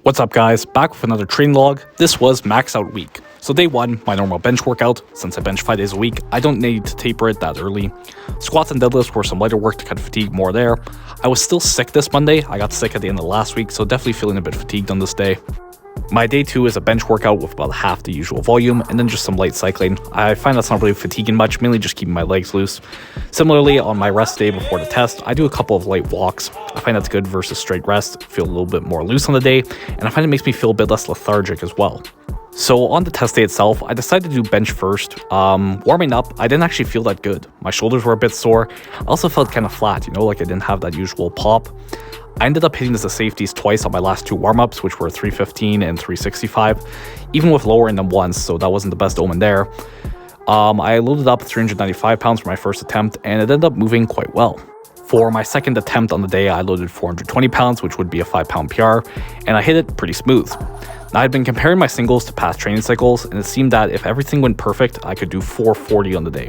What's up guys, back with another training log. This was max out week. So day 1, my normal bench workout. Since I bench 5 days a week, I don't need to taper it that early. Squats and deadlifts were some lighter work to cut fatigue more there. I was still sick this Monday. I got sick at the end of last week, so definitely feeling a bit fatigued on this day. My day 2 is a bench workout with about half the usual volume and then just some light cycling. I find that's not really fatiguing much, mainly just keeping my legs loose. Similarly, on my rest day before the test, I do a couple of light walks. I find that's good versus straight rest, feel a little bit more loose on the day, and I find it makes me feel a bit less lethargic as well. So on the test day itself, I decided to do bench first. Warming up, I didn't actually feel that good. My shoulders were a bit sore. I also felt kind of flat, like I didn't have that usual pop. I ended up hitting the safeties twice on my last 2 warm-ups, which were 315 and 365, even with lowering them once, so that wasn't the best omen there. I loaded up 395 pounds for my first attempt, and it ended up moving quite well. For my second attempt on the day, I loaded 420 pounds, which would be a 5-pound PR, and I hit it pretty smooth. Now, I'd been comparing my singles to past training cycles, and it seemed that if everything went perfect, I could do 440 on the day.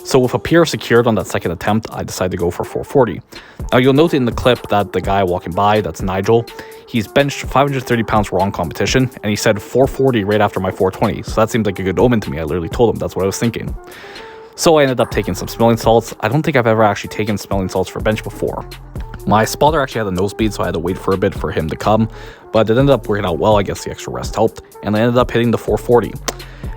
So with a PR secured on that second attempt, I decided to go for 440. Now you'll note in the clip that the guy walking by, that's Nigel, he's benched 530 pounds raw in competition, and he said 440 right after my 420, so that seemed like a good omen to me. I literally told him that's what I was thinking. So I ended up taking some smelling salts. I don't think I've ever actually taken smelling salts for bench before. My spotter actually had a nosebleed, so I had to wait for a bit for him to come, but it ended up working out well. I guess the extra rest helped, and I ended up hitting the 440.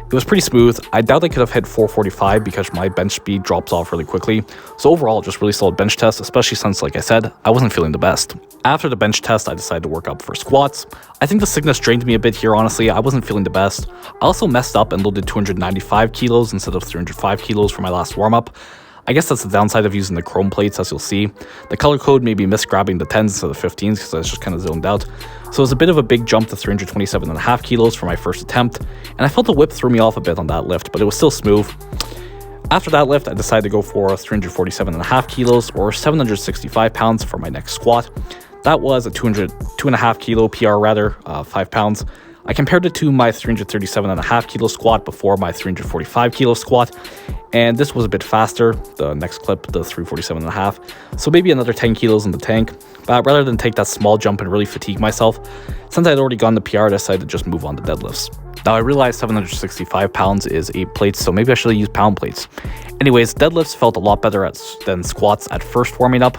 It was pretty smooth. I doubt I could have hit 445 because my bench speed drops off really quickly. So overall, just really solid bench test, especially since, like I said, I wasn't feeling the best. After the bench test, I decided to work up for squats. I think the sickness drained me a bit here, honestly. I wasn't feeling the best. I also messed up and loaded 295 kilos instead of 305 kilos for my last warm-up. I guess that's the downside of using the chrome plates, as you'll see. The color code made me miss grabbing the 10s instead of 15s because I was just kind of zoned out. So it was a bit of a big jump to 327.5 kilos for my first attempt, and I felt the whip threw me off a bit on that lift, but it was still smooth. After that lift, I decided to go for 347.5 kilos or 765 pounds for my next squat. That was a 2.5 kilo PR rather, 5 pounds. I compared it to my 337.5 kilo squat before my 345 kilo squat, and this was a bit faster, the next clip, the 347.5, so maybe another 10 kilos in the tank. But rather than take that small jump and really fatigue myself, since I'd already gone the PR, I decided to just move on to deadlifts. Now I realized 765 pounds is 8 plates, so maybe I should have used pound plates. Anyways, deadlifts felt a lot better than squats at first warming up.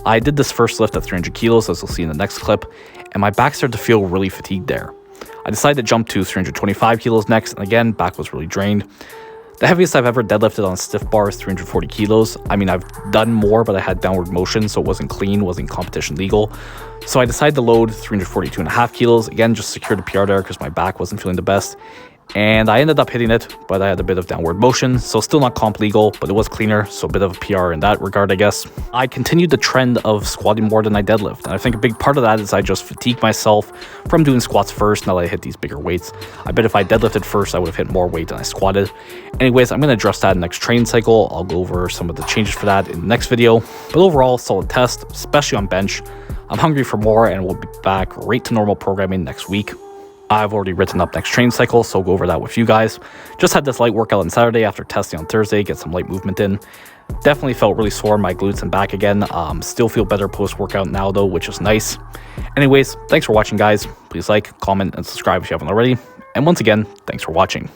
I did this first lift at 300 kilos, as you'll see in the next clip, and my back started to feel really fatigued there. I decided to jump to 325 kilos next, and again, back was really drained. The heaviest I've ever deadlifted on a stiff bar is 340 kilos. I mean, I've done more, but I had downward motion, so it wasn't clean, wasn't competition legal. So I decided to load 342.5 kilos. Again, just secured a PR there because my back wasn't feeling the best. And I ended up hitting it, but I had a bit of downward motion, so still not comp legal, but it was cleaner, so a bit of a PR in that regard, I guess. I continued the trend of squatting more than I deadlift, and I think a big part of that is I just fatigued myself from doing squats first now that I hit these bigger weights. I bet if I deadlifted first, I would have hit more weight than I squatted. Anyways, I'm going to address that in the next training cycle. I'll go over some of the changes for that in the next video, but overall, solid test, especially on bench. I'm hungry for more, and we'll be back right to normal programming next week. I've already written up next training cycle, so I'll go over that with you guys. Just had this light workout on Saturday after testing on Thursday, get some light movement in. Definitely felt really sore in my glutes and back again. Still feel better post-workout now though, which is nice. Anyways, thanks for watching guys. Please like, comment, and subscribe if you haven't already. And once again, thanks for watching.